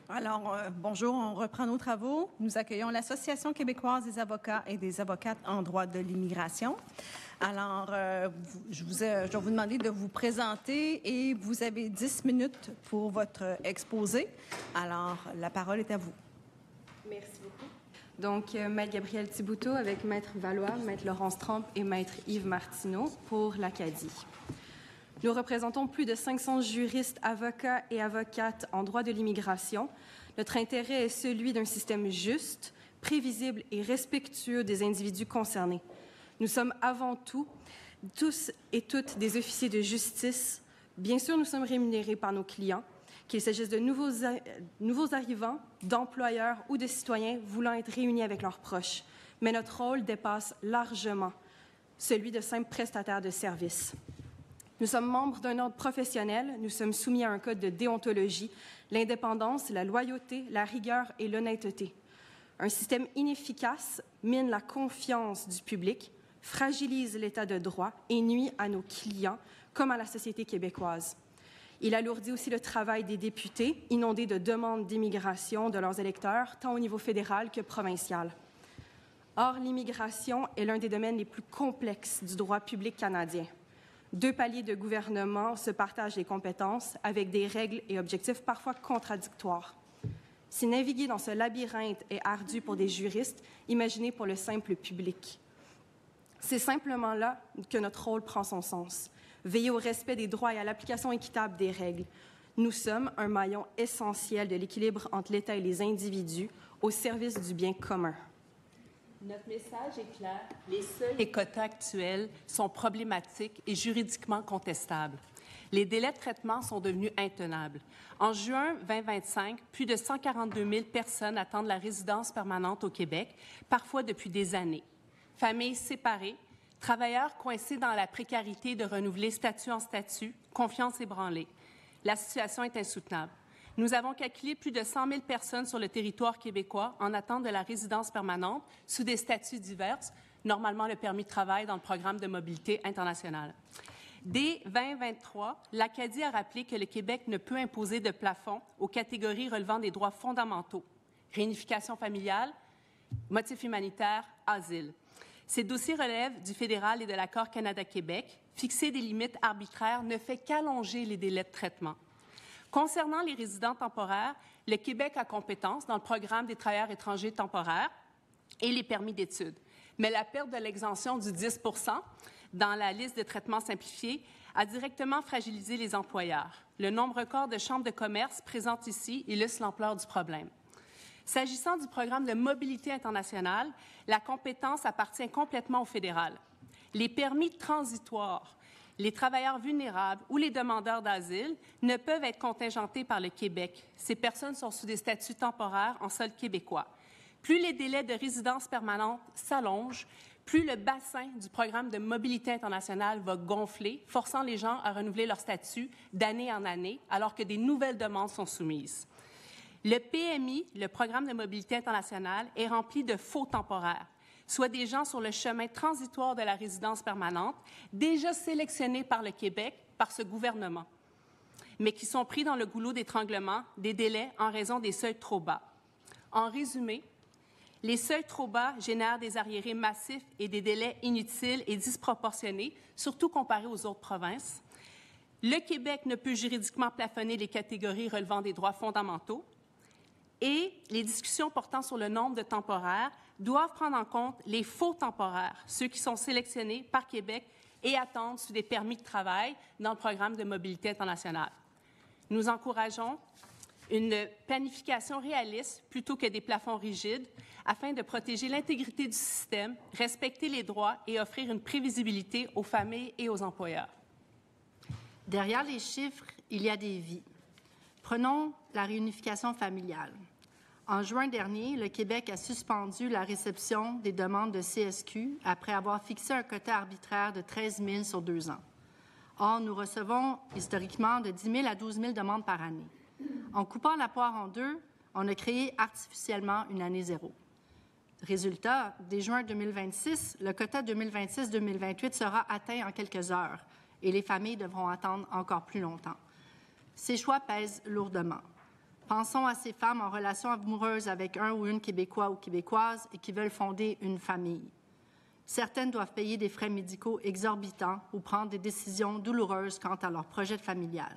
Alors, bonjour, on reprend nos travaux. Nous accueillons l'Association québécoise des avocats et des avocates en droit de l'immigration. Alors, je vais vous demander de vous présenter et vous avez 10 minutes pour votre exposé. Alors, la parole est à vous. Merci beaucoup. Donc, Maître Gabrielle Thibouteau avec Maître Valois, Maître Laurence Trempe et Maître Yves Martineau pour l'Acadie. Nous représentons plus de 500 juristes, avocats et avocates en droit de l'immigration. Notre intérêt est celui d'un système juste, prévisible et respectueux des individus concernés. Nous sommes avant tout, tous et toutes, des officiers de justice. Bien sûr, nous sommes rémunérés par nos clients, qu'il s'agisse de nouveaux arrivants, d'employeurs ou de citoyens voulant être réunis avec leurs proches. Mais notre rôle dépasse largement celui de simples prestataires de services. Nous sommes membres d'un ordre professionnel, nous sommes soumis à un code de déontologie, l'indépendance, la loyauté, la rigueur et l'honnêteté. Un système inefficace mine la confiance du public, fragilise l'état de droit et nuit à nos clients comme à la société québécoise. Il alourdit aussi le travail des députés, inondés de demandes d'immigration de leurs électeurs, tant au niveau fédéral que provincial. Or, l'immigration est l'un des domaines les plus complexes du droit public canadien. 2 paliers de gouvernement se partagent les compétences avec des règles et objectifs parfois contradictoires. Si naviguer dans ce labyrinthe est ardu pour des juristes, imaginez pour le simple public. C'est simplement là que notre rôle prend son sens. Veiller au respect des droits et à l'application équitable des règles. Nous sommes un maillon essentiel de l'équilibre entre l'État et les individus au service du bien commun. Notre message est clair. Les seuils et quotas actuels sont problématiques et juridiquement contestables. Les délais de traitement sont devenus intenables. En juin 2025, plus de 142 000 personnes attendent la résidence permanente au Québec, parfois depuis des années. Familles séparées, travailleurs coincés dans la précarité de renouveler statut en statut, confiance ébranlée. La situation est insoutenable. Nous avons calculé plus de 100 000 personnes sur le territoire québécois en attente de la résidence permanente sous des statuts divers, normalement le permis de travail dans le programme de mobilité internationale. Dès 2023, l'Acadie a rappelé que le Québec ne peut imposer de plafond aux catégories relevant des droits fondamentaux, réunification familiale, motifs humanitaires, asile. Ces dossiers relèvent du fédéral et de l'accord Canada-Québec. Fixer des limites arbitraires ne fait qu'allonger les délais de traitement. Concernant les résidents temporaires, le Québec a compétence dans le programme des travailleurs étrangers temporaires et les permis d'études. Mais la perte de l'exemption du 10 % dans la liste de traitement simplifié a directement fragilisé les employeurs. Le nombre record de chambres de commerce présentes ici illustre l'ampleur du problème. S'agissant du programme de mobilité internationale, la compétence appartient complètement au fédéral. Les permis transitoires, les travailleurs vulnérables ou les demandeurs d'asile ne peuvent être contingentés par le Québec. Ces personnes sont sous des statuts temporaires en sol québécois. Plus les délais de résidence permanente s'allongent, plus le bassin du programme de mobilité internationale va gonfler, forçant les gens à renouveler leur statut d'année en année, alors que des nouvelles demandes sont soumises. Le PMI, le programme de mobilité internationale, est rempli de faux temporaires, soit des gens sur le chemin transitoire de la résidence permanente, déjà sélectionnés par le Québec, par ce gouvernement, mais qui sont pris dans le goulot d'étranglement des délais en raison des seuils trop bas. En résumé, les seuils trop bas génèrent des arriérés massifs et des délais inutiles et disproportionnés, surtout comparés aux autres provinces. Le Québec ne peut juridiquement plafonner les catégories relevant des droits fondamentaux et les discussions portant sur le nombre de temporaires doivent prendre en compte les faux temporaires, ceux qui sont sélectionnés par Québec et attendent sous des permis de travail dans le programme de mobilité internationale. Nous encourageons une planification réaliste plutôt que des plafonds rigides afin de protéger l'intégrité du système, respecter les droits et offrir une prévisibilité aux familles et aux employeurs. Derrière les chiffres, il y a des vies. Prenons la réunification familiale. En juin dernier, le Québec a suspendu la réception des demandes de CSQ après avoir fixé un quota arbitraire de 13 000 sur 2 ans. Or, nous recevons historiquement de 10 000 à 12 000 demandes par année. En coupant la poire en deux, on a créé artificiellement une année zéro. Résultat, dès juin 2026, le quota 2026-2028 sera atteint en quelques heures et les familles devront attendre encore plus longtemps. Ces choix pèsent lourdement. Pensons à ces femmes en relation amoureuse avec un ou une Québécois ou Québécoise et qui veulent fonder une famille. Certaines doivent payer des frais médicaux exorbitants ou prendre des décisions douloureuses quant à leur projet familial.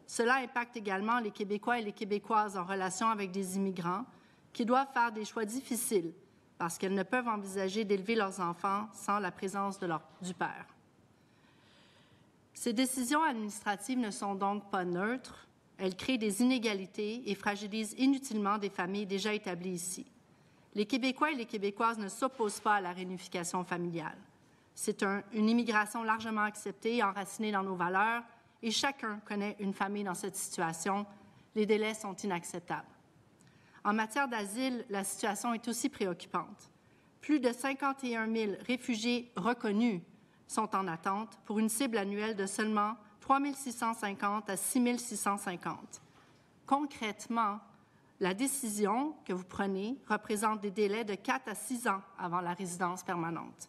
Cela impacte également les Québécois et les Québécoises en relation avec des immigrants qui doivent faire des choix difficiles parce qu'elles ne peuvent envisager d'élever leurs enfants sans la présence du père. Ces décisions administratives ne sont donc pas neutres. Elles créent des inégalités et fragilisent inutilement des familles déjà établies ici. Les Québécois et les Québécoises ne s'opposent pas à la réunification familiale. C'est une immigration largement acceptée et enracinée dans nos valeurs, et chacun connaît une famille dans cette situation. Les délais sont inacceptables. En matière d'asile, la situation est aussi préoccupante. Plus de 51 000 réfugiés reconnus sont en attente pour une cible annuelle de seulement 3 650 à 6 650. Concrètement, la décision que vous prenez représente des délais de 4 à 6 ans avant la résidence permanente.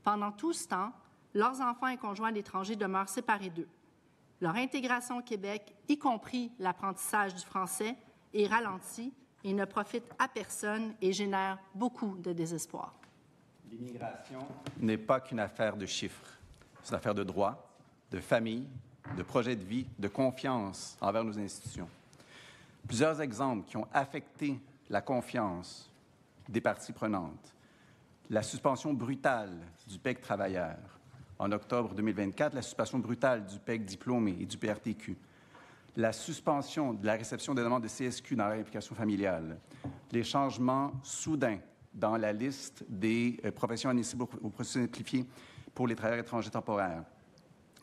Pendant tout ce temps, leurs enfants et conjoints d'étrangers demeurent séparés d'eux. Leur intégration au Québec, y compris l'apprentissage du français, est ralentie et ne profite à personne et génère beaucoup de désespoir. L'immigration n'est pas qu'une affaire de chiffres. C'est une affaire de droit, de famille, de projet de vie, de confiance envers nos institutions. Plusieurs exemples qui ont affecté la confiance des parties prenantes. La suspension brutale du PEC travailleur. En octobre 2024, la suspension brutale du PEC diplômé et du PRTQ. La suspension de la réception des demandes de CSQ dans la réunification familiale. Les changements soudains dans la liste des professions admissibles au processus simplifié pour les travailleurs étrangers temporaires.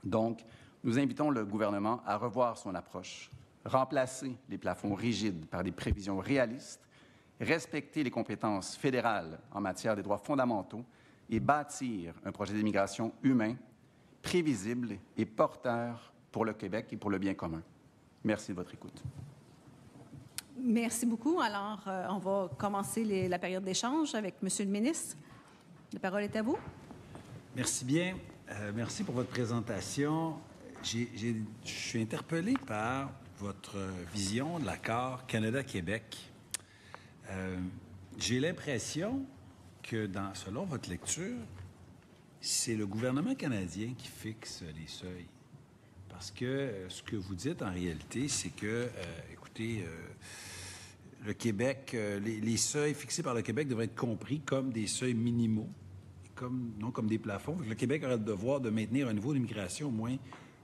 Donc, nous invitons le gouvernement à revoir son approche, remplacer les plafonds rigides par des prévisions réalistes, respecter les compétences fédérales en matière des droits fondamentaux et bâtir un projet d'immigration humain, prévisible et porteur pour le Québec et pour le bien commun. Merci de votre écoute. Merci beaucoup. Alors, on va commencer la période d'échange avec M. le ministre. La parole est à vous. Merci bien. Merci pour votre présentation. Je suis interpellé par votre vision de l'accord Canada-Québec. J'ai l'impression que, selon votre lecture, c'est le gouvernement canadien qui fixe les seuils. Parce que ce que vous dites en réalité, c'est que, écoutez, le Québec, les seuils fixés par le Québec devraient être compris comme des seuils minimaux, non comme des plafonds. Le Québec aurait le devoir de maintenir un niveau d'immigration au moins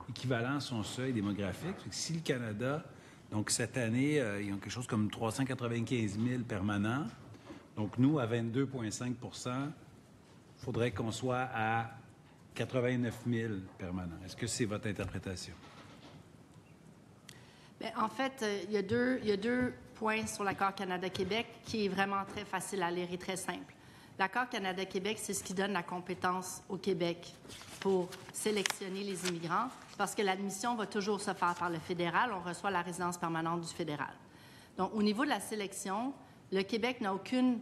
équivalent à son seuil démographique. Si le Canada, donc cette année, ils ont quelque chose comme 395 000 permanents. Donc nous, à 22,5 %, il faudrait qu'on soit à 89 000 permanents. Est-ce que c'est votre interprétation? Bien, en fait, il y a deux points sur l'accord Canada-Québec qui est vraiment très facile à lire et très simple. L'accord Canada-Québec, c'est ce qui donne la compétence au Québec pour sélectionner les immigrants, parce que l'admission va toujours se faire par le fédéral. On reçoit la résidence permanente du fédéral. Donc, au niveau de la sélection, le Québec n'a aucune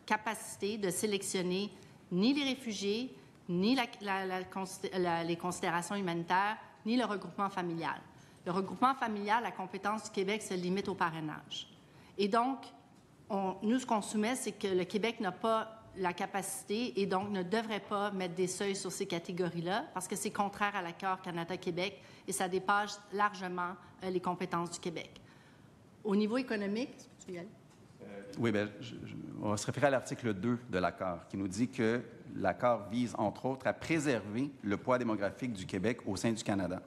capacité de sélectionner ni les réfugiés, ni les considérations humanitaires, ni le regroupement familial. Le regroupement familial, la compétence du Québec se limite au parrainage. Et donc, nous, ce qu'on soumet, c'est que le Québec n'a pas la capacité et donc ne devrait pas mettre des seuils sur ces catégories-là parce que c'est contraire à l'accord Canada-Québec et ça dépasse largement les compétences du Québec. Au niveau économique, est-ce que tu veux y aller? Oui, bien, on va se référer à l'article 2 de l'accord qui nous dit que l'accord vise, entre autres, à préserver le poids démographique du Québec au sein du Canada.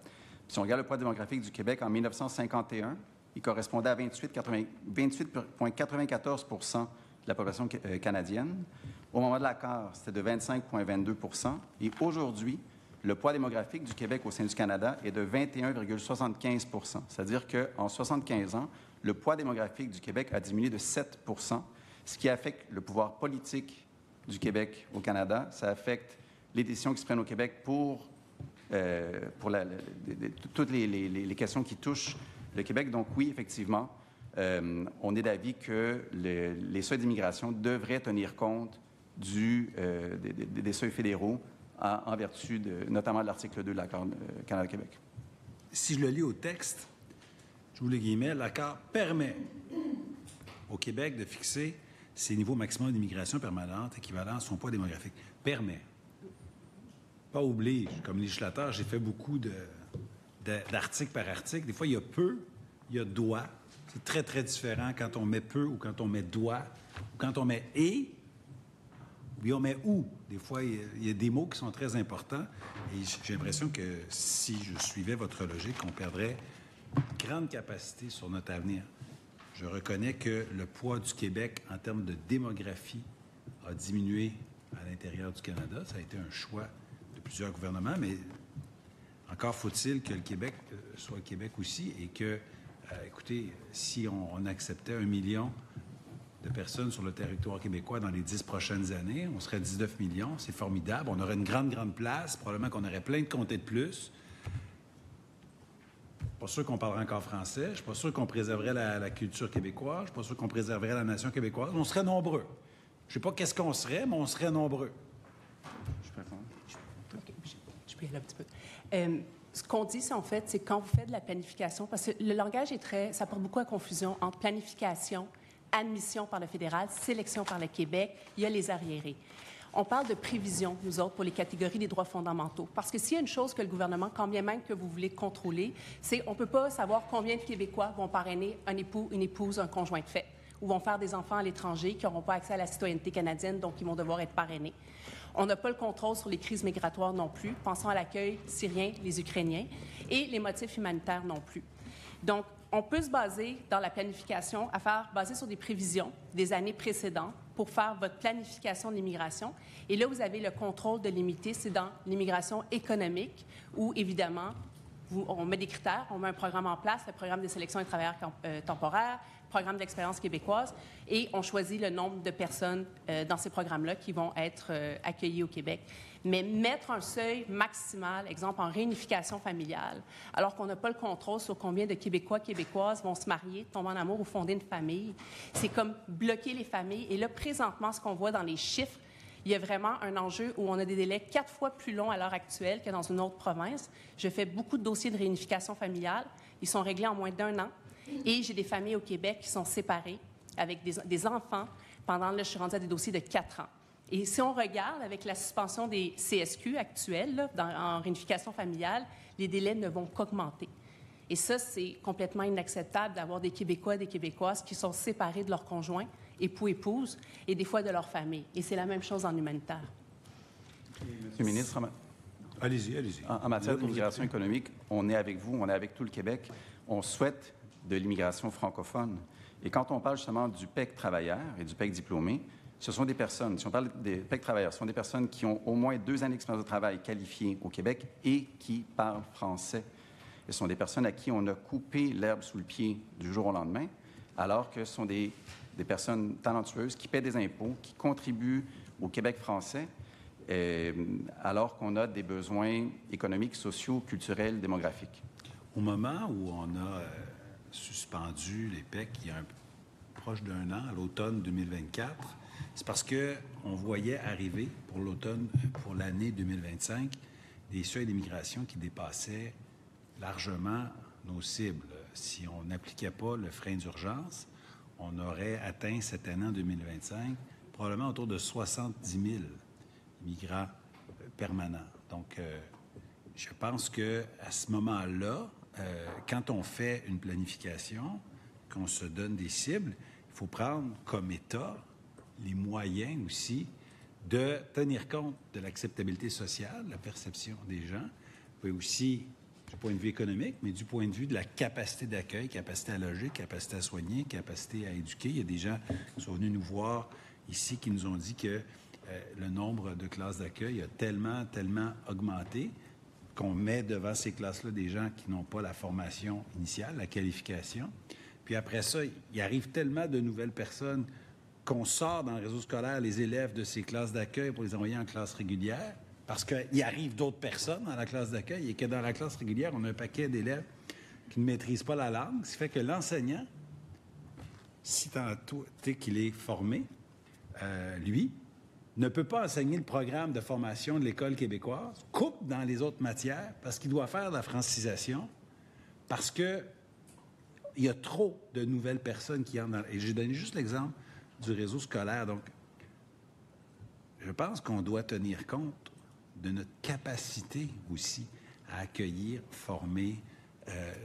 Puis si on regarde le poids démographique du Québec en 1951, il correspondait à 28,94 % de la population canadienne. Au moment de l'accord, c'était de 25,22 % Et aujourd'hui, le poids démographique du Québec au sein du Canada est de 21,75 %. C'est-à-dire qu'en 75 ans, le poids démographique du Québec a diminué de 7 %, ce qui affecte le pouvoir politique du Québec au Canada. Ça affecte les décisions qui se prennent au Québec pour toutes les questions qui touchent le Québec. Donc oui, effectivement, on est d'avis que les seuils d'immigration devraient tenir compte des seuils fédéraux en vertu notamment de l'article 2 de l'accord Canada-Québec. Si je le lis au texte, j'ouvre les guillemets, l'accord permet au Québec de fixer ses niveaux maximums d'immigration permanente équivalents à son poids démographique. Permet. Pas oblige. Comme législateur, j'ai fait beaucoup d'article par article. Des fois, il y a peut, il y a doit. C'est très, très différent quand on met peut ou quand on met doit, ou quand on met et, ou bien on met ou. Des fois, il y a des mots qui sont très importants. Et j'ai l'impression que si je suivais votre logique, on perdrait une grande capacité sur notre avenir. Je reconnais que le poids du Québec en termes de démographie a diminué à l'intérieur du Canada. Ça a été un choix de plusieurs gouvernements, mais encore faut-il que le Québec soit le Québec aussi et que, écoutez, si on acceptait 1 million de personnes sur le territoire québécois dans les 10 prochaines années, on serait 19 millions, c'est formidable. On aurait une grande, grande place, probablement qu'on aurait plein de comtés de plus. Je ne suis pas sûr qu'on parlerait encore français. Je ne suis pas sûr qu'on préserverait la culture québécoise. Je ne suis pas sûr qu'on préserverait la nation québécoise. On serait nombreux. Je ne sais pas qu'est-ce qu'on serait, mais on serait nombreux. Je peux répondre? Je peux y aller un petit peu. Ce qu'on dit, c'est en fait, c'est quand vous faites de la planification, parce que le langage ça porte beaucoup à confusion entre planification, admission par le fédéral, sélection par le Québec, il y a les arriérés. On parle de prévision, nous autres, pour les catégories des droits fondamentaux. Parce que s'il y a une chose que le gouvernement, quand bien même que vous voulez contrôler, c'est qu'on ne peut pas savoir combien de Québécois vont parrainer un époux, une épouse, un conjoint de fait, ou vont faire des enfants à l'étranger qui n'auront pas accès à la citoyenneté canadienne, donc ils vont devoir être parrainés. On n'a pas le contrôle sur les crises migratoires non plus. Pensons à l'accueil syrien, les Ukrainiens, et les motifs humanitaires non plus. Donc, on peut se baser dans la planification baser sur des prévisions des années précédentes pour faire votre planification de l'immigration. Et là, vous avez le contrôle de limiter, c'est dans l'immigration économique où, évidemment, on met des critères, on met un programme en place, le programme de sélection des travailleurs temporaires, programme d'expérience québécoise, et on choisit le nombre de personnes dans ces programmes-là qui vont être accueillies au Québec. Mais mettre un seuil maximal, exemple en réunification familiale, alors qu'on n'a pas le contrôle sur combien de Québécois, Québécoises vont se marier, tomber en amour ou fonder une famille, c'est comme bloquer les familles. Et là, présentement, ce qu'on voit dans les chiffres, il y a vraiment un enjeu où on a des délais 4 fois plus longs à l'heure actuelle que dans une autre province. Je fais beaucoup de dossiers de réunification familiale. Ils sont réglés en moins d'1 an. Et j'ai des familles au Québec qui sont séparées avec des enfants pendant, là, je suis rendue à des dossiers de 4 ans. Et si on regarde avec la suspension des CSQ actuels, là, en réunification familiale, les délais ne vont qu'augmenter. Et ça, c'est complètement inacceptable d'avoir des Québécois et des Québécoises qui sont séparés de leurs conjoints, époux, épouses, et des fois de leur famille. Et c'est la même chose en humanitaire. Monsieur le ministre, allez-y, allez-y. En matière d'immigration économique, on est avec vous, on est avec tout le Québec. On souhaite de l'immigration francophone. Et quand on parle justement du PEC travailleur et du PEC diplômé, ce sont des personnes, si on parle des PEC travailleurs, ce sont des personnes qui ont au moins 2 années d'expérience de travail qualifiées au Québec et qui parlent français. Ce sont des personnes à qui on a coupé l'herbe sous le pied du jour au lendemain, alors que ce sont des personnes talentueuses qui paient des impôts, qui contribuent au Québec français, alors qu'on a des besoins économiques, sociaux, culturels, démographiques. Au moment où on a suspendu les PEC il y a proche d'1 an, à l'automne 2024, c'est parce qu'on voyait arriver pour l'année 2025, des seuils d'immigration qui dépassaient largement nos cibles. Si on n'appliquait pas le frein d'urgence, on aurait atteint cette année en 2025 probablement autour de 70 000 migrants permanents. Donc, je pense qu'à ce moment-là, quand on fait une planification, qu'on se donne des cibles, il faut prendre comme État les moyens aussi de tenir compte de l'acceptabilité sociale, la perception des gens, mais aussi du point de vue économique, mais du point de vue de la capacité d'accueil, capacité à loger, capacité à soigner, capacité à éduquer. Il y a des gens qui sont venus nous voir ici qui nous ont dit que le nombre de classes d'accueil a tellement augmenté qu'on met devant ces classes-là des gens qui n'ont pas la formation initiale, la qualification. Puis après ça, il arrive tellement de nouvelles personnes qu'on sort dans le réseau scolaire les élèves de ces classes d'accueil pour les envoyer en classe régulière, parce qu'il arrive d'autres personnes dans la classe d'accueil et que dans la classe régulière, on a un paquet d'élèves qui ne maîtrisent pas la langue, ce qui fait que l'enseignant, si tant est qu'il est formé, lui, ne peut pas enseigner le programme de formation de l'École québécoise, coupe dans les autres matières parce qu'il doit faire de la francisation, parce qu'il il y a trop de nouvelles personnes qui entrent dans... Et j'ai donné juste l'exemple du réseau scolaire. Donc, je pense qu'on doit tenir compte de notre capacité aussi à accueillir, former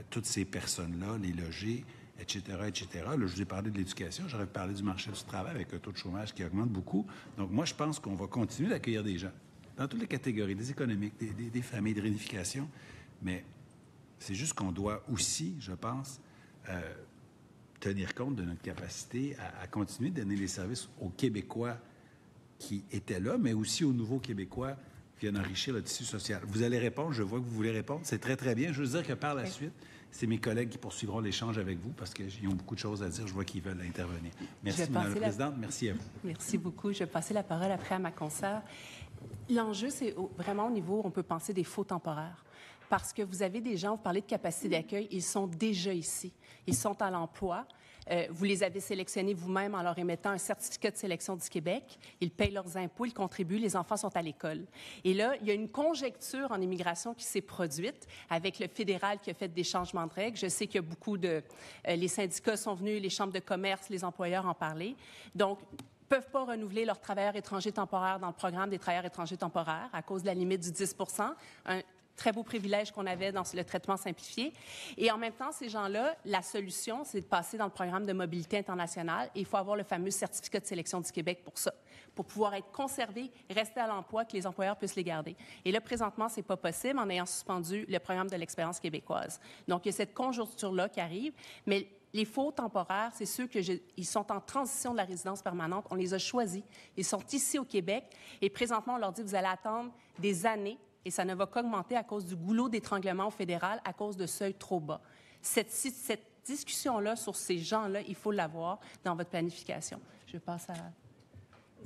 toutes ces personnes-là, les loger, etc., etc. Là, je vous ai parlé de l'éducation, j'aurais parlé du marché du travail avec un taux de chômage qui augmente beaucoup. Donc, moi, je pense qu'on va continuer d'accueillir des gens dans toutes les catégories, des économiques, des familles, de réunification. Mais c'est juste qu'on doit aussi, je pense, tenir compte de notre capacité à continuer de donner les services aux Québécois qui étaient là, mais aussi aux nouveaux Québécois qui viennent enrichir le tissu social. Vous allez répondre, je vois que vous voulez répondre, c'est très, très bien. Je veux dire que par la suite, c'est mes collègues qui poursuivront l'échange avec vous parce qu'ils ont beaucoup de choses à dire. Je vois qu'ils veulent intervenir. Merci, Mme la Présidente. Merci à vous. Merci beaucoup. Je vais passer la parole après à ma consoeur. L'enjeu, c'est vraiment au niveau, on peut penser des faux temporaires. Parce que vous avez des gens, vous parlez de capacité d'accueil, ils sont déjà ici. Ils sont à l'emploi. Vous les avez sélectionnés vous-même en leur émettant un certificat de sélection du Québec. Ils payent leurs impôts, ils contribuent, les enfants sont à l'école. Et là, il y a une conjecture en immigration qui s'est produite avec le fédéral qui a fait des changements de règles. Je sais qu'il y a beaucoup de... les syndicats sont venus, les chambres de commerce, les employeurs en parler. Donc, peuvent pas renouveler leurs travailleurs étrangers temporaires dans le programme des travailleurs étrangers temporaires à cause de la limite du 10 un très beau privilège qu'on avait dans le traitement simplifié. Et en même temps, ces gens-là, la solution, c'est de passer dans le programme de mobilité internationale. Et il faut avoir le fameux certificat de sélection du Québec pour ça, pour pouvoir être conservé, rester à l'emploi, que les employeurs puissent les garder. Et là, présentement, c'est pas possible en ayant suspendu le programme de l'expérience québécoise. Donc, il y a cette conjoncture-là qui arrive, mais les faux temporaires, c'est ceux ils sont en transition de la résidence permanente. On les a choisis. Ils sont ici au Québec. Et présentement, on leur dit, vous allez attendre des années et ça ne va qu'augmenter à cause du goulot d'étranglement au fédéral, à cause de seuils trop bas. Cette discussion-là sur ces gens-là, il faut l'avoir dans votre planification. Je passe à...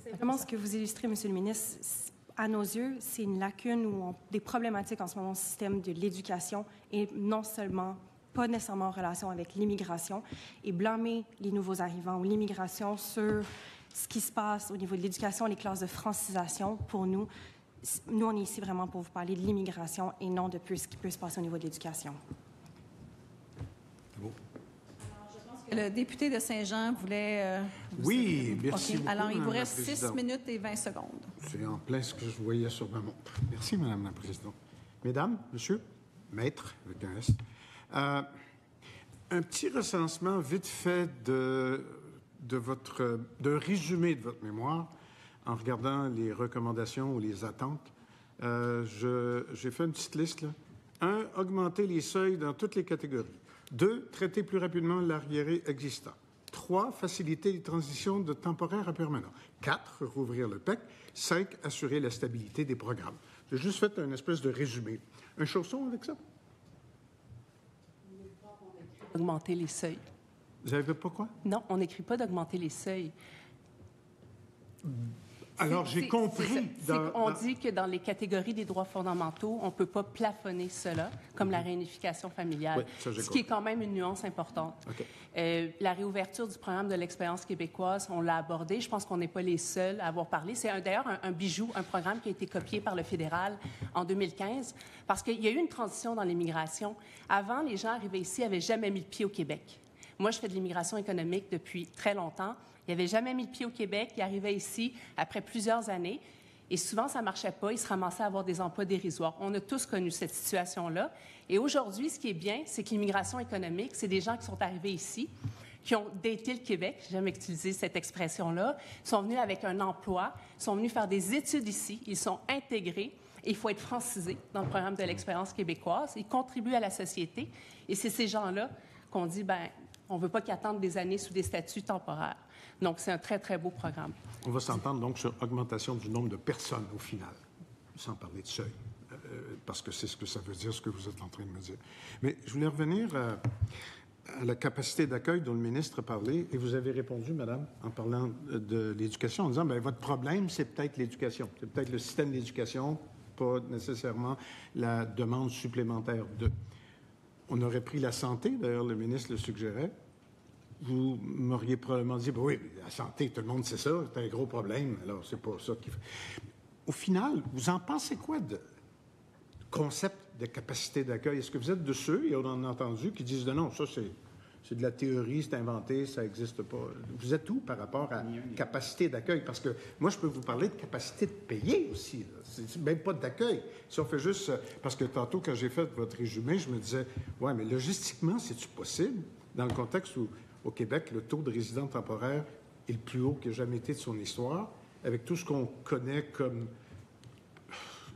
C'est vraiment ce que vous illustrez, Monsieur le ministre. À nos yeux, c'est une lacune ou des problématiques en ce moment au système de l'éducation et non seulement pas nécessairement en relation avec l'immigration, et blâmer les nouveaux arrivants ou l'immigration sur ce qui se passe au niveau de l'éducation, les classes de francisation, pour nous, on est ici vraiment pour vous parler de l'immigration et non de ce qui peut se passer au niveau de l'éducation. Bon. Le député de Saint-Jean voulait... Oui, merci beaucoup, Alors, il vous Madame reste la 6 minutes et 20 secondes. C'est en plein ce que je voyais sur ma montre. Merci, Madame la Présidente. Mesdames, Monsieur, Maître, avec un S, un petit recensement vite fait d'un résumé de votre mémoire en regardant les recommandations ou les attentes. J'ai fait une petite liste, là. 1, augmenter les seuils dans toutes les catégories. 2, traiter plus rapidement l'arriéré existant. 3, faciliter les transitions de temporaire à permanent. 4, rouvrir le PEC. 5, assurer la stabilité des programmes. J'ai juste fait une espèce de résumé. Un chausson avec ça? Augmenter les seuils. Vous n'avez pas quoi? Non, on n'écrit pas d'augmenter les seuils. Alors, j'ai compris. On dit que dans les catégories des droits fondamentaux, on ne peut pas plafonner cela, comme la réunification familiale, oui, ce qui est quand même une nuance importante. Okay. La réouverture du programme de l'expérience québécoise, on l'a abordé. Je pense qu'on n'est pas les seuls à avoir parlé. C'est d'ailleurs un bijou, un programme qui a été copié par le fédéral en 2015, parce qu'il y a eu une transition dans l'immigration. Avant, les gens arrivaient ici, n'avaient jamais mis le pied au Québec. Moi, je fais de l'immigration économique depuis très longtemps. Ils n'avaient jamais mis le pied au Québec. Ils arrivaient ici après plusieurs années. Et souvent, ça ne marchait pas. Ils se ramassaient à avoir des emplois dérisoires. On a tous connu cette situation-là. Et aujourd'hui, ce qui est bien, c'est que l'immigration économique, c'est des gens qui sont arrivés ici, qui ont daté le Québec, j'ai jamais utilisé cette expression-là, sont venus avec un emploi, sont venus faire des études ici, ils sont intégrés. Et il faut être francisé dans le programme de l'expérience québécoise. Ils contribuent à la société. Et c'est ces gens-là qu'on dit, on ne veut pas qu'ils attendent des années sous des statuts temporaires. Donc, c'est un très, très beau programme. On va s'entendre donc sur augmentation du nombre de personnes au final, sans parler de seuil, parce que c'est ce que ça veut dire, ce que vous êtes en train de me dire. Mais je voulais revenir à la capacité d'accueil dont le ministre a parlé, et vous avez répondu, Madame, en parlant de l'éducation, en disant, votre problème, c'est peut-être l'éducation, c'est peut-être le système d'éducation, pas nécessairement la demande supplémentaire de... On aurait pris la santé, d'ailleurs, le ministre le suggérait. Vous m'auriez probablement dit, oui, la santé, tout le monde sait ça, c'est un gros problème, alors c'est pas ça qui fait. Au final, vous en pensez quoi de concept de capacité d'accueil? Est-ce que vous êtes de ceux, et on en a entendu, qui disent, non, ça c'est de la théorie, c'est inventé, ça n'existe pas. Vous êtes où par rapport à capacité d'accueil? Parce que moi, je peux vous parler de capacité de payer aussi. C'est même pas d'accueil. Si on fait juste... Parce que tantôt, quand j'ai fait votre résumé, je me disais, ouais, mais logistiquement, c'est-tu possible? Dans le contexte où, au Québec, le taux de résidents temporaires est le plus haut qu'il n'a jamais été de son histoire, avec tout ce qu'on connaît comme...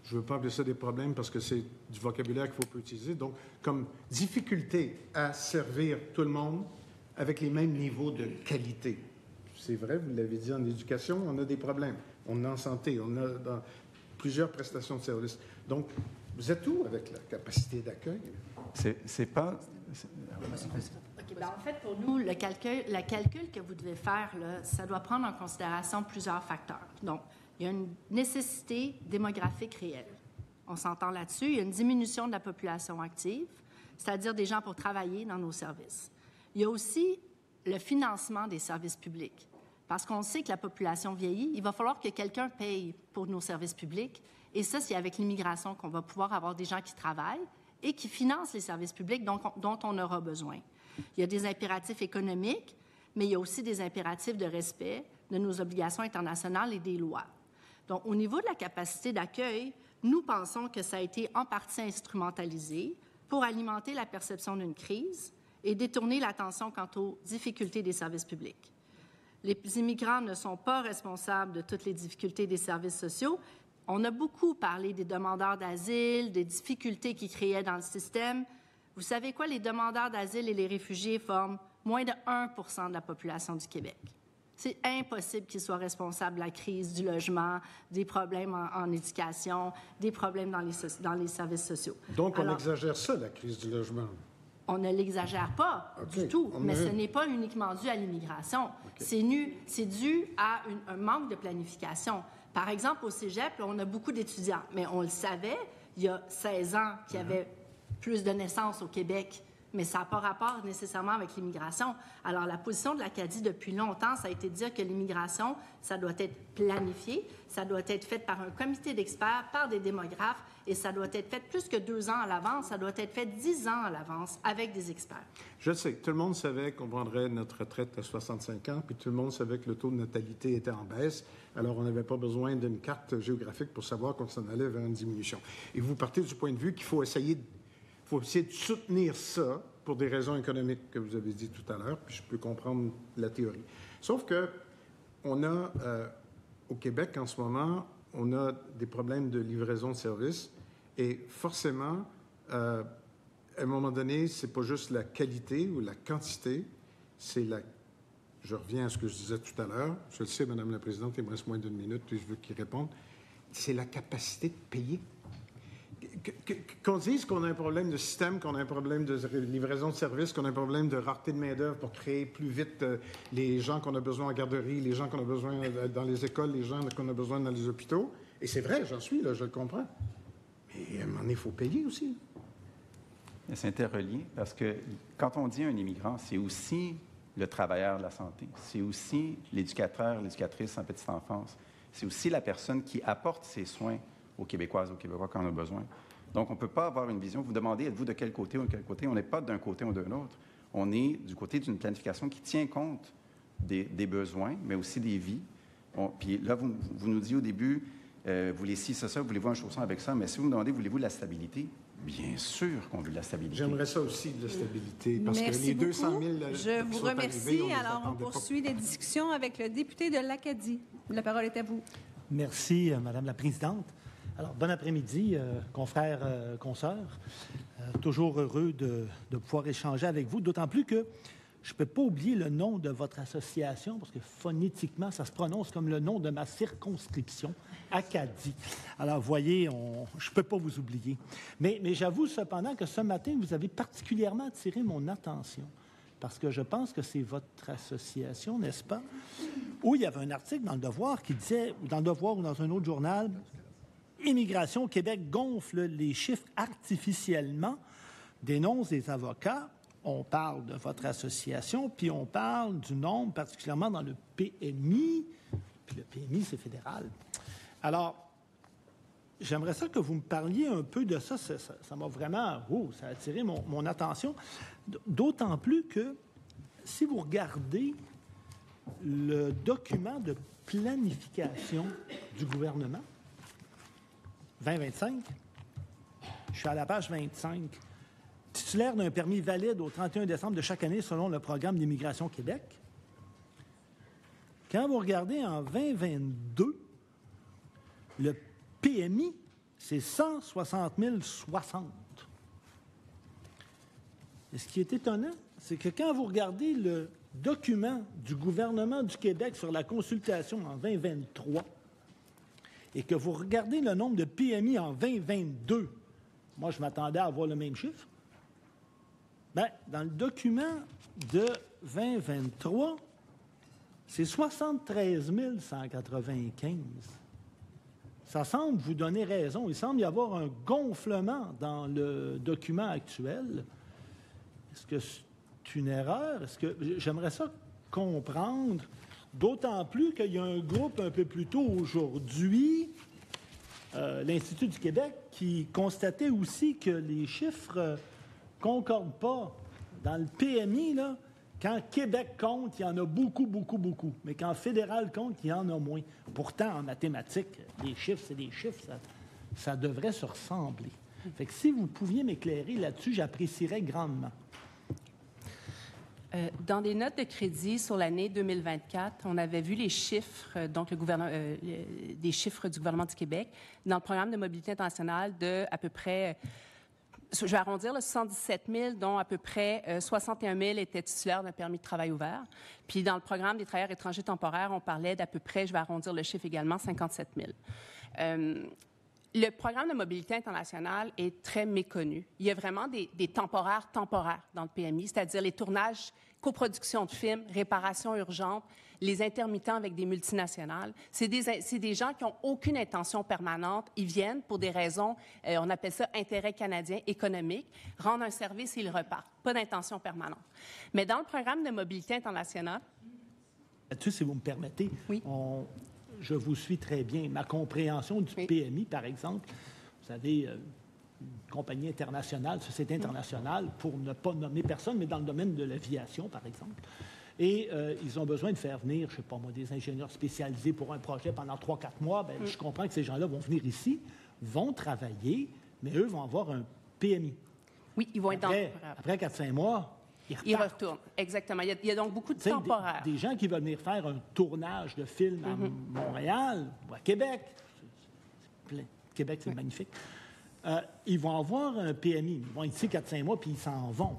Je ne veux pas appeler ça des problèmes parce que c'est du vocabulaire qu'il ne faut pas utiliser. Donc, comme difficulté à servir tout le monde avec les mêmes niveaux de qualité. C'est vrai, vous l'avez dit, en éducation, on a des problèmes. On a en santé, on a dans plusieurs prestations de services. Donc, vous êtes où avec la capacité d'accueil? C'est pas... OK, bien, en fait, pour nous, le calcul que vous devez faire, là, ça doit prendre en considération plusieurs facteurs. Donc, il y a une nécessité démographique réelle. On s'entend là-dessus. Il y a une diminution de la population active, c'est-à-dire des gens pour travailler dans nos services. Il y a aussi le financement des services publics. Parce qu'on sait que la population vieillit, il va falloir que quelqu'un paye pour nos services publics. Et ça, c'est avec l'immigration qu'on va pouvoir avoir des gens qui travaillent et qui financent les services publics dont on aura besoin. Il y a des impératifs économiques, mais il y a aussi des impératifs de respect de nos obligations internationales et des lois. Donc, au niveau de la capacité d'accueil, nous pensons que ça a été en partie instrumentalisé pour alimenter la perception d'une crise et détourner l'attention quant aux difficultés des services publics. Les immigrants ne sont pas responsables de toutes les difficultés des services sociaux. On a beaucoup parlé des demandeurs d'asile, des difficultés qu'ils créaient dans le système. Vous savez quoi? Les demandeurs d'asile et les réfugiés forment moins de 1 % de la population du Québec. C'est impossible qu'ils soient responsables de la crise du logement, des problèmes en éducation, des problèmes dans les services sociaux. Donc, on exagère ça, la crise du logement? On ne l'exagère pas du tout, mais ce n'est pas uniquement dû à l'immigration. C'est dû à un manque de planification. Par exemple, au cégep, on a beaucoup d'étudiants, mais on le savait il y a 16 ans qu'il y avait plus de naissances au Québec, mais ça n'a pas rapport nécessairement avec l'immigration. Alors, la position de l'Acadie depuis longtemps, ça a été de dire que l'immigration, ça doit être planifié, ça doit être fait par un comité d'experts, par des démographes, et ça doit être fait plus que 2 ans à l'avance, ça doit être fait 10 ans à l'avance avec des experts. Je sais, tout le monde savait qu'on prendrait notre retraite à 65 ans, puis tout le monde savait que le taux de natalité était en baisse, alors on n'avait pas besoin d'une carte géographique pour savoir qu'on s'en allait vers une diminution. Et vous partez du point de vue qu'il faut essayer de soutenir ça pour des raisons économiques que vous avez dit tout à l'heure, puis je peux comprendre la théorie. Sauf que on a, au Québec en ce moment, on a des problèmes de livraison de services et forcément, à un moment donné, c'est pas juste la qualité ou la quantité, c'est la... Je reviens à ce que je disais tout à l'heure. Je le sais, Madame la Présidente, il me reste moins d'1 minute, puis je veux qu'il réponde. C'est la capacité de payer. Qu'on dise qu'on a un problème de système, qu'on a un problème de livraison de services, qu'on a un problème de rareté de main-d'œuvre pour créer plus vite les gens qu'on a besoin en garderie, les gens qu'on a besoin dans les écoles, les gens qu'on a besoin dans les hôpitaux. Et c'est vrai, j'en suis, là, je le comprends. Mais à un moment donné, il faut payer aussi. C'est interrelié parce que quand on dit un immigrant, c'est aussi le travailleur de la santé, c'est aussi l'éducateur, l'éducatrice en petite enfance, c'est aussi la personne qui apporte ses soins aux Québécoises, aux Québécois quand on a besoin. Donc, on ne peut pas avoir une vision. Vous demandez, êtes-vous de quel côté ou de quel côté? On n'est pas d'un côté ou d'un autre. On est du côté d'une planification qui tient compte des besoins, mais aussi des vies. Puis là, vous nous dites au début, voulez ci, ça, voulez-vous un chausson avec ça? Mais si vous me demandez, voulez-vous de la stabilité? Bien sûr qu'on veut de la stabilité. J'aimerais ça aussi, de la stabilité, parce Merci que les 200 000... Je vous remercie. Alors, on poursuit les discussions avec le député de l'Acadie. La parole est à vous. Merci, Madame la Présidente. Alors, bon après-midi, confrères, consoeurs. Toujours heureux de pouvoir échanger avec vous, d'autant plus que je ne peux pas oublier le nom de votre association, parce que phonétiquement, ça se prononce comme le nom de ma circonscription, Acadie. Alors, voyez, je ne peux pas vous oublier. Mais j'avoue cependant que ce matin, vous avez particulièrement attiré mon attention, parce que je pense que c'est votre association, n'est-ce pas, où il y avait un article dans Le Devoir qui disait, ou dans Le Devoir ou dans un autre journal, « Immigration au Québec gonfle les chiffres artificiellement, dénonce des avocats ». On parle de votre association, puis on parle du nombre, particulièrement dans le PMI. Puis le PMI, c'est fédéral. Alors, j'aimerais ça que vous me parliez un peu de ça. Ça m'a vraiment... ça a attiré mon attention. D'autant plus que si vous regardez le document de planification du gouvernement, 2025, je suis à la page 25, titulaire d'un permis valide au 31 décembre de chaque année selon le programme d'Immigration Québec. Quand vous regardez en 2022, le PMI, c'est 160 060. Et ce qui est étonnant, c'est que quand vous regardez le document du gouvernement du Québec sur la consultation en 2023 et que vous regardez le nombre de PMI en 2022, moi, je m'attendais à avoir le même chiffre. Bien, dans le document de 2023, c'est 73 195. Ça semble vous donner raison. Il semble y avoir un gonflement dans le document actuel. Est-ce que c'est une erreur? Est-ce que j'aimerais ça comprendre, d'autant plus qu'il y a un groupe un peu plus tôt aujourd'hui, l'Institut du Québec, qui constatait aussi que les chiffres ne concordent pas. Dans le PMI, là, quand Québec compte, il y en a beaucoup, beaucoup, beaucoup. Mais quand fédéral compte, il y en a moins. Pourtant, en mathématiques, les chiffres, c'est des chiffres, ça devrait se ressembler. Fait que si vous pouviez m'éclairer là-dessus, j'apprécierais grandement. Dans des notes de crédit sur l'année 2024, on avait vu les chiffres, donc des chiffres du gouvernement du Québec, dans le programme de mobilité internationale de à peu près, je vais arrondir, 117 000, dont à peu près 61 000 étaient titulaires d'un permis de travail ouvert. Puis dans le programme des travailleurs étrangers temporaires, on parlait d'à peu près, je vais arrondir le chiffre également, 57 000. Le programme de mobilité internationale est très méconnu. Il y a vraiment des temporaires dans le PMI, c'est-à-dire les tournages, coproduction de films, réparations urgentes, les intermittents avec des multinationales. C'est des gens qui n'ont aucune intention permanente. Ils viennent pour des raisons, on appelle ça intérêt canadien économique, rendre un service et ils repartent. Pas d'intention permanente. Mais dans le programme de mobilité internationale... Là-dessus, si vous me permettez, oui. Je vous suis très bien. Ma compréhension du PMI, par exemple, vous savez, une compagnie internationale, société internationale, pour ne pas nommer personne, mais dans le domaine de l'aviation, par exemple. Et ils ont besoin de faire venir, je ne sais pas moi, des ingénieurs spécialisés pour un projet pendant 3-4 mois. Bien, je comprends que ces gens-là vont venir ici, vont travailler, mais eux vont avoir un PMI. Oui, ils vont être dans... Après 4-5 mois... Ils retournent, exactement. Il y a donc beaucoup de temporaires. Des gens qui veulent venir faire un tournage de film à Montréal ou à Québec. Québec, c'est magnifique. Ils vont avoir un PMI. Ils vont être ici 4-5 mois, puis ils s'en vont.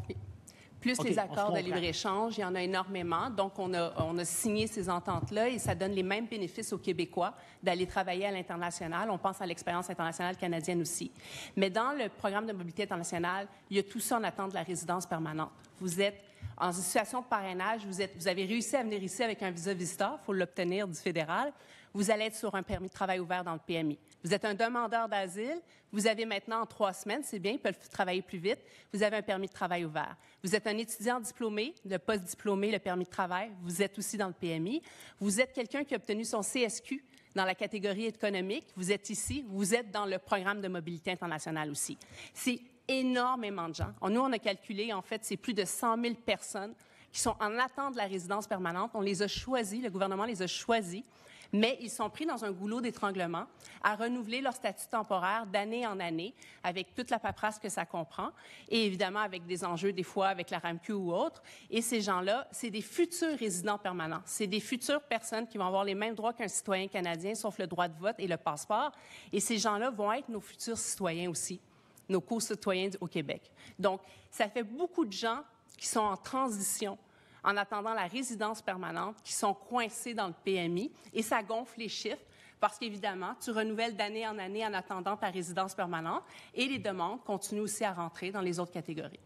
Plus les accords de libre-échange, il y en a énormément. Donc, on a signé ces ententes-là et ça donne les mêmes bénéfices aux Québécois d'aller travailler à l'international. On pense à l'expérience internationale canadienne aussi. Mais dans le programme de mobilité internationale, il y a tout ça en attente de la résidence permanente. Vous êtes en situation de parrainage, vous avez réussi à venir ici avec un visa visiteur, il faut l'obtenir du fédéral. Vous allez être sur un permis de travail ouvert dans le PMI. Vous êtes un demandeur d'asile, vous avez maintenant en 3 semaines, c'est bien, ils peuvent travailler plus vite, vous avez un permis de travail ouvert. Vous êtes un étudiant diplômé, le post-diplômé, le permis de travail, vous êtes aussi dans le PMI. Vous êtes quelqu'un qui a obtenu son CSQ dans la catégorie économique, vous êtes ici, vous êtes dans le programme de mobilité internationale aussi. C'est énormément de gens. Nous, on a calculé, en fait, c'est plus de 100 000 personnes qui sont en attente de la résidence permanente. On les a choisis, le gouvernement les a choisis, mais ils sont pris dans un goulot d'étranglement à renouveler leur statut temporaire d'année en année avec toute la paperasse que ça comprend et évidemment avec des enjeux, des fois avec la RAMQ ou autre. Et ces gens-là, c'est des futurs résidents permanents. C'est des futures personnes qui vont avoir les mêmes droits qu'un citoyen canadien, sauf le droit de vote et le passeport. Et ces gens-là vont être nos futurs citoyens aussi, nos co-citoyens au Québec. Donc, ça fait beaucoup de gens qui sont en transition en attendant la résidence permanente, qui sont coincés dans le PMI, et ça gonfle les chiffres parce qu'évidemment, tu renouvelles d'année en année en attendant ta résidence permanente, et les demandes continuent aussi à rentrer dans les autres catégories.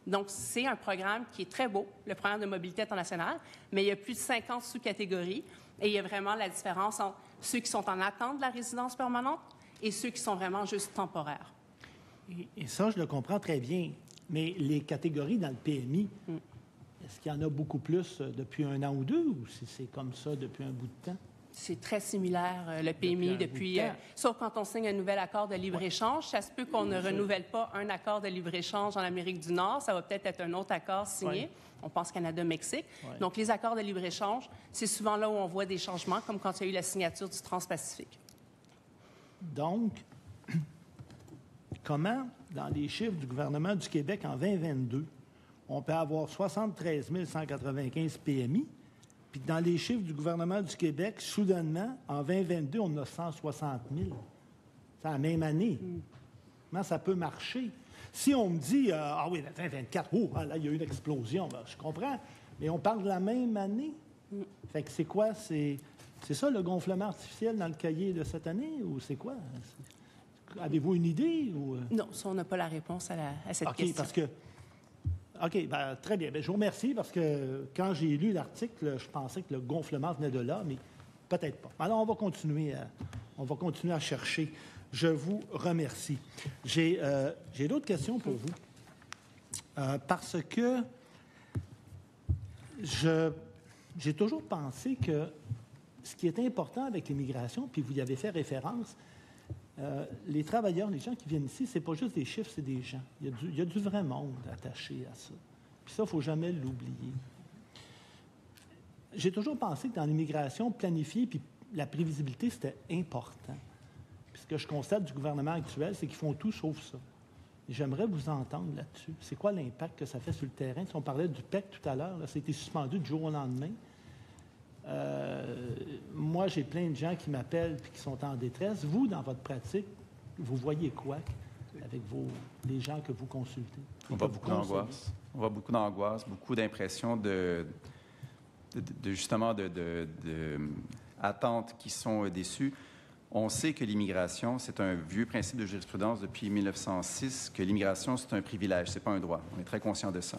Donc, c'est un programme qui est très beau, le programme de mobilité internationale, mais il y a plus de 50 sous-catégories, et il y a vraiment la différence entre ceux qui sont en attente de la résidence permanente et ceux qui sont vraiment juste temporaires. Et ça, je le comprends très bien, mais les catégories dans le PMI... Est-ce qu'il y en a beaucoup plus depuis 1 an ou 2 ou si c'est comme ça depuis un bout de temps? C'est très similaire, le PMI, depuis sauf quand on signe un nouvel accord de libre-échange. Ça se peut qu'on ne renouvelle pas un accord de libre-échange en Amérique du Nord. Ça va peut-être être un autre accord signé. Ouais. On pense Canada-Mexique. Ouais. Donc, les accords de libre-échange, c'est souvent là où on voit des changements, comme quand il y a eu la signature du Trans-Pacifique. Donc, comment, dans les chiffres du gouvernement du Québec en 2022, on peut avoir 73 195 PMI, puis dans les chiffres du gouvernement du Québec, soudainement, en 2022, on a 160 000. C'est la même année. Comment ça peut marcher? Si on me dit, ah oui, 2024, oh, là, il y a eu une explosion, ben, je comprends, mais on parle de la même année. Fait que c'est quoi? C'est ça, le gonflement artificiel dans le cahier de cette année, ou c'est quoi? Avez-vous une idée? Ou... Non, ça, on n'a pas la réponse à cette question. Parce que... OK, bien, très bien. Bien, je vous remercie parce que quand j'ai lu l'article, je pensais que le gonflement venait de là, mais peut-être pas. Alors, on va continuer à chercher. Je vous remercie. J'ai d'autres questions pour vous. Parce que j'ai toujours pensé que ce qui est important avec l'immigration, puis vous y avez fait référence, les travailleurs, les gens qui viennent ici, c'est pas juste des chiffres, c'est des gens. Il y a du vrai monde attaché à ça. Puis ça, il ne faut jamais l'oublier. J'ai toujours pensé que dans l'immigration, planifier puis la prévisibilité, c'était important. Puis ce que je constate du gouvernement actuel, c'est qu'ils font tout sauf ça. Et j'aimerais vous entendre là-dessus. C'est quoi l'impact que ça fait sur le terrain? Si on parlait du PEC tout à l'heure, ça a été suspendu du jour au lendemain. Moi, j'ai plein de gens qui m'appellent et qui sont en détresse. Vous, dans votre pratique, vous voyez quoi avec les gens que vous consultez? On voit beaucoup d'angoisse. On voit beaucoup d'angoisse, beaucoup d'impressions justement attentes qui sont déçues. On sait que l'immigration, c'est un vieux principe de jurisprudence depuis 1906, que l'immigration, c'est un privilège, c'est pas un droit. On est très conscient de ça.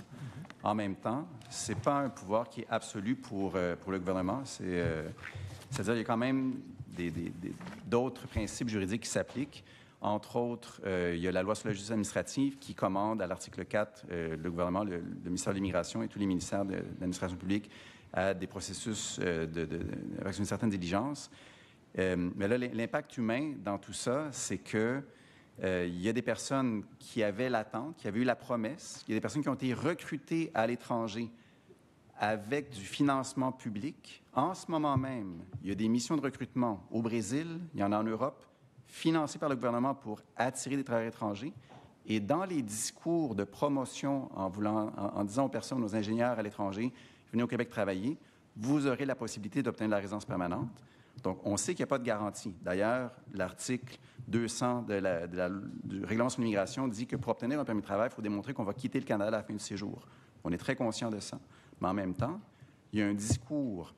En même temps, ce n'est pas un pouvoir qui est absolu pour le gouvernement. C'est-à-dire qu'il y a quand même d'autres principes juridiques qui s'appliquent. Entre autres, il y a la loi sur la justice administrative qui commande à l'article 4 le gouvernement, le ministère de l'Immigration et tous les ministères de l'administration publique à des processus avec une certaine diligence. Mais là, l'impact humain dans tout ça, c'est que il y a des personnes qui avaient l'attente, qui avaient eu la promesse. Il y a des personnes qui ont été recrutées à l'étranger avec du financement public. En ce moment même, il y a des missions de recrutement au Brésil, il y en a en Europe, financées par le gouvernement pour attirer des travailleurs étrangers. Et dans les discours de promotion, en disant aux personnes, aux ingénieurs à l'étranger, venez au Québec travailler, vous aurez la possibilité d'obtenir la résidence permanente. Donc, on sait qu'il n'y a pas de garantie. D'ailleurs, l'article 200 du règlement sur l'immigration dit que pour obtenir un permis de travail, il faut démontrer qu'on va quitter le Canada à la fin du séjour. On est très conscient de ça. Mais en même temps, il y a un discours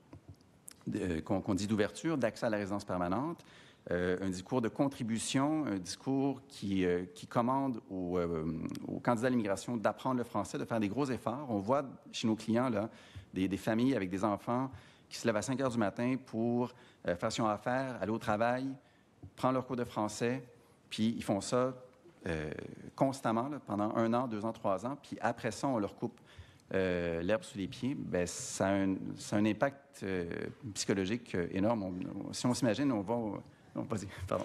qu'on dit d'ouverture, d'accès à la résidence permanente, un discours de contribution, un discours qui commande aux candidats à l'immigration d'apprendre le français, de faire des gros efforts. On voit chez nos clients là, des familles avec des enfants qui se lèvent à 5 heures du matin pour faire ce qu'ils ont à faire, aller au travail, prendre leur cours de français, puis ils font ça constamment là, pendant 1 an, 2 ans, 3 ans, puis après ça, on leur coupe l'herbe sous les pieds. Bien, ça a un impact psychologique énorme. Si on s'imagine, on va... Non, vas-y, pardon.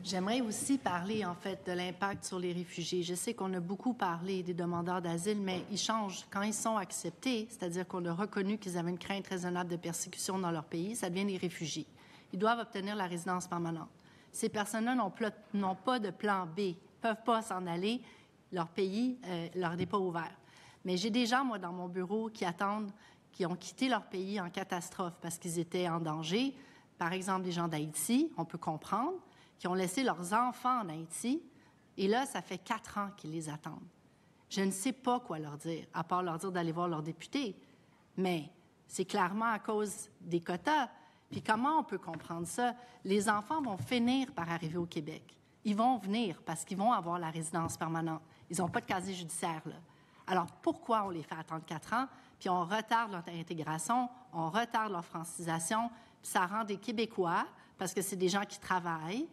J'aimerais aussi parler, en fait, de l'impact sur les réfugiés. Je sais qu'on a beaucoup parlé des demandeurs d'asile, mais ils changent. Quand ils sont acceptés, c'est-à-dire qu'on a reconnu qu'ils avaient une crainte raisonnable de persécution dans leur pays, ça devient des réfugiés. Ils doivent obtenir la résidence permanente. Ces personnes-là n'ont pas de plan B, ne peuvent pas s'en aller. Leur pays leur n'est pas ouvert. Mais j'ai des gens, moi, dans mon bureau, qui attendent, qui ont quitté leur pays en catastrophe parce qu'ils étaient en danger. Par exemple, des gens d'Haïti, on peut comprendre, qui ont laissé leurs enfants en Haïti, et là, ça fait 4 ans qu'ils les attendent. Je ne sais pas quoi leur dire, à part leur dire d'aller voir leurs députés, mais c'est clairement à cause des quotas. Puis comment on peut comprendre ça? Les enfants vont finir par arriver au Québec. Ils vont venir parce qu'ils vont avoir la résidence permanente. Ils n'ont pas de casier judiciaire, là. Alors, pourquoi on les fait attendre 4 ans, puis on retarde leur intégration, on retarde leur francisation, puis ça rend des Québécois, parce que c'est des gens qui travaillent,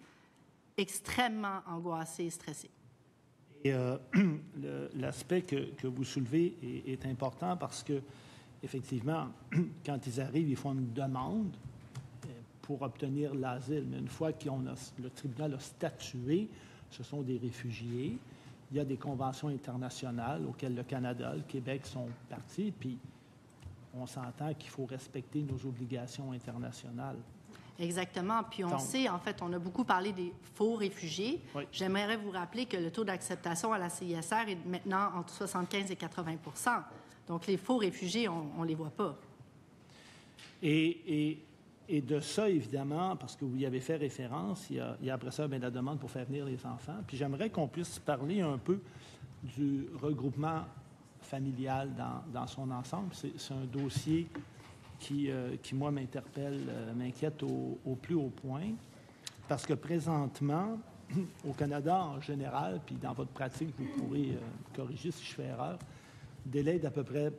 extrêmement angoissés et stressés. Et l'aspect que vous soulevez est important parce que, effectivement, quand ils arrivent, ils font une demande pour obtenir l'asile. Mais une fois le tribunal a statué, ce sont des réfugiés. Il y a des conventions internationales auxquelles le Canada, le Québec sont partis, puis on s'entend qu'il faut respecter nos obligations internationales. Exactement. Puis on sait, en fait, on a beaucoup parlé des faux réfugiés. Oui. J'aimerais vous rappeler que le taux d'acceptation à la CISR est maintenant entre 75 et 80 %. Donc, les faux réfugiés, on ne les voit pas. Et de ça, évidemment, parce que vous y avez fait référence, il y a après ça la demande pour faire venir les enfants. Puis j'aimerais qu'on puisse parler un peu du regroupement familial dans son ensemble. C'est un dossier qui moi, m'interpelle, m'inquiète au plus haut point, parce que présentement, au Canada en général, puis dans votre pratique, vous pourrez corriger si je fais erreur, délai d'à peu près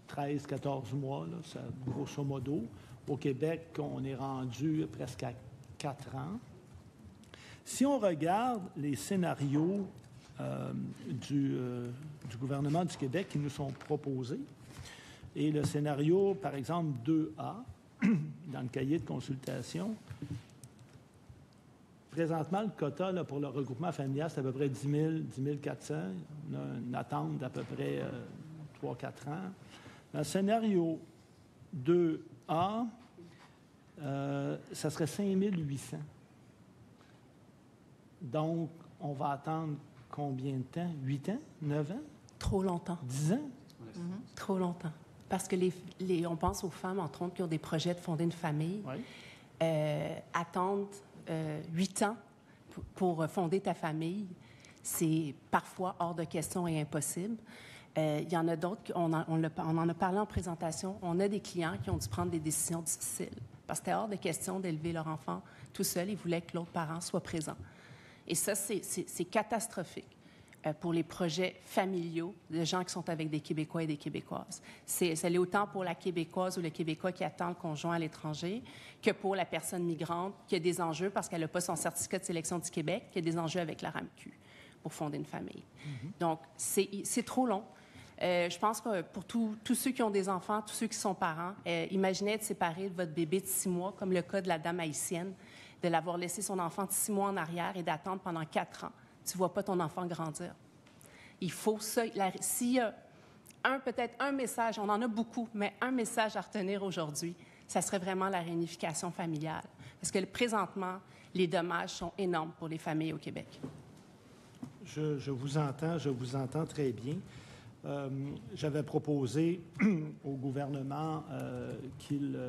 13-14 mois, là, ça, grosso modo. Au Québec, on est rendu presque à 4 ans. Si on regarde les scénarios du gouvernement du Québec qui nous sont proposés, et le scénario, par exemple, 2A, dans le cahier de consultation, présentement, le quota là, pour le regroupement familial, c'est à peu près 10 400. On a une attente d'à peu près 3-4 ans. Dans le scénario 2A, ça serait 5 800. Donc, on va attendre combien de temps? 8 ans? 9 ans? Trop longtemps. 10 ans? Trop longtemps. Parce que on pense aux femmes, entre autres, qui ont des projets de fonder une famille, attendre 8 ans pour fonder ta famille, c'est parfois hors de question et impossible. Il y en a d'autres, on en a parlé en présentation, on a des clients qui ont dû prendre des décisions difficiles parce que c'était hors de question d'élever leur enfant tout seul. Ils voulaient que l'autre parent soit présent. Et ça, c'est catastrophique pour les projets familiaux de gens qui sont avec des Québécois et des Québécoises. Ça l'est autant pour la Québécoise ou le Québécois qui attend le conjoint à l'étranger que pour la personne migrante qui a des enjeux parce qu'elle n'a pas son certificat de sélection du Québec, qui a des enjeux avec la RAMQ pour fonder une famille. Donc, c'est trop long. Je pense que pour tous ceux qui ont des enfants, tous ceux qui sont parents, imaginez être séparés de votre bébé de 6 mois, comme le cas de la dame haïtienne, de l'avoir laissé son enfant de 6 mois en arrière et d'attendre pendant 4 ans. Tu ne vois pas ton enfant grandir. Il faut ça. S'il y a peut-être un message, on en a beaucoup, mais un message à retenir aujourd'hui, ça serait vraiment la réunification familiale. Parce que présentement, les dommages sont énormes pour les familles au Québec. Je vous entends très bien. J'avais proposé au gouvernement qu'il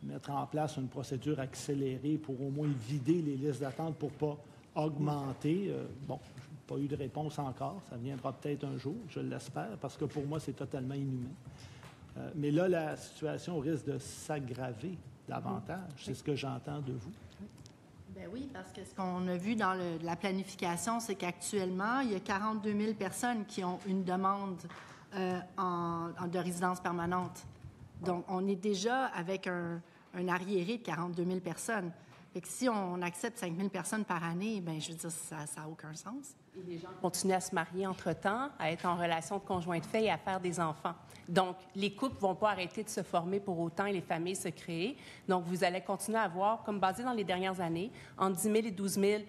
mette en place une procédure accélérée pour au moins vider les listes d'attente pour ne pas augmenter. Bon, je n'ai pas eu de réponse encore. Ça viendra peut-être un jour, je l'espère, parce que pour moi, c'est totalement inhumain. Mais là, la situation risque de s'aggraver davantage. C'est ce que j'entends de vous. Bien oui, parce que ce qu'on a vu dans la planification, c'est qu'actuellement, il y a 42 000 personnes qui ont une demande de résidence permanente. Donc, on est déjà avec un arriéré de 42 000 personnes. Fait que si on accepte 5 000 personnes par année, bien, je veux dire, ça n'a aucun sens. Et les gens continuent à se marier entre-temps, à être en relation de conjoint de fait et à faire des enfants. Donc, les couples ne vont pas arrêter de se former pour autant et les familles se créer. Donc, vous allez continuer à avoir, comme basé dans les dernières années, entre 10 000 et 12 000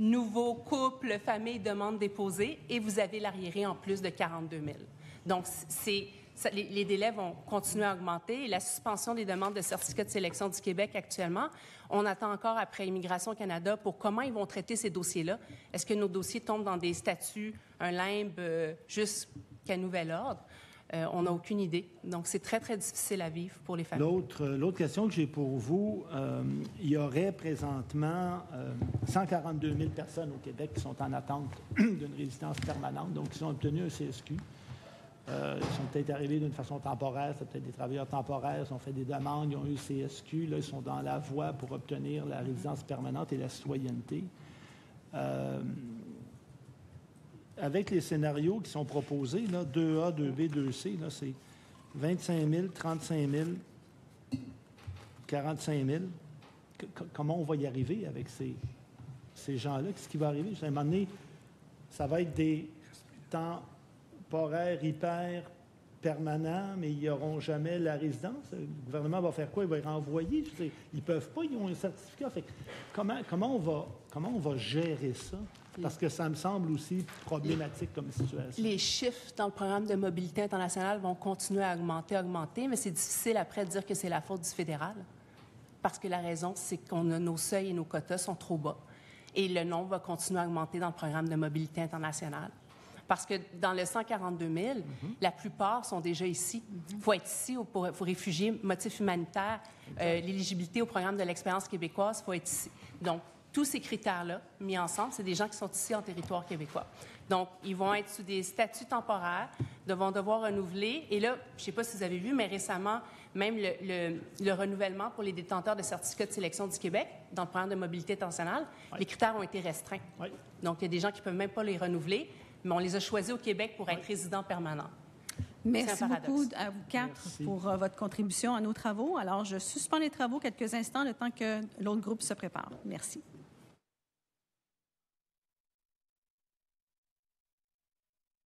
nouveaux couples, familles, demandes déposées, et vous avez l'arriéré en plus de 42 000. Donc, les délais vont continuer à augmenter. Et la suspension des demandes de certificat de sélection du Québec actuellement, on attend encore après Immigration Canada pour comment ils vont traiter ces dossiers-là. Est-ce que nos dossiers tombent dans des statuts, un limbe jusqu'à nouvel ordre? On n'a aucune idée. Donc, c'est très, très difficile à vivre pour les familles. L'autre question que j'ai pour vous, il y aurait présentement 142 000 personnes au Québec qui sont en attente d'une résidence permanente, donc qui ont obtenu un CSQ. Ils sont peut-être arrivés d'une façon temporaire, c'est peut-être des travailleurs temporaires, ils ont fait des demandes, ils ont eu le CSQ, là, ils sont dans la voie pour obtenir la résidence permanente et la citoyenneté. Avec les scénarios qui sont proposés, là, 2A, 2B, 2C, là, c'est 25 000, 35 000, 45 000. Comment on va y arriver avec ces gens-là? Qu'est-ce qui va arriver? À un moment donné, ça va être des temps temporaire, hyper permanents, mais ils n'auront jamais la résidence. Le gouvernement va faire quoi? Il va les renvoyer? Ils ne peuvent pas, ils ont un certificat. Fait que comment on va gérer ça? Parce que ça me semble aussi problématique comme situation. Les chiffres dans le programme de mobilité internationale vont continuer à augmenter, mais c'est difficile après de dire que c'est la faute du fédéral. Parce que la raison, c'est qu'on a nos seuils et nos quotas sont trop bas. Et le nombre va continuer à augmenter dans le programme de mobilité internationale. Parce que dans le 142 000, la plupart sont déjà ici. Il faut être ici pour réfugiés, motifs humanitaires, l'éligibilité au programme de l'expérience québécoise, il faut être ici. Donc, tous ces critères-là, mis ensemble, c'est des gens qui sont ici en territoire québécois. Donc, ils vont être sous des statuts temporaires, vont devoir renouveler. Et là, je ne sais pas si vous avez vu, mais récemment, même le renouvellement pour les détenteurs de certificats de sélection du Québec, dans le programme de mobilité internationale, les critères ont été restreints. Donc, il y a des gens qui ne peuvent même pas les renouveler, mais on les a choisis au Québec pour être résidents permanents. Merci beaucoup à vous quatre pour votre contribution à nos travaux. Alors, je suspends les travaux quelques instants, le temps que l'autre groupe se prépare. Merci.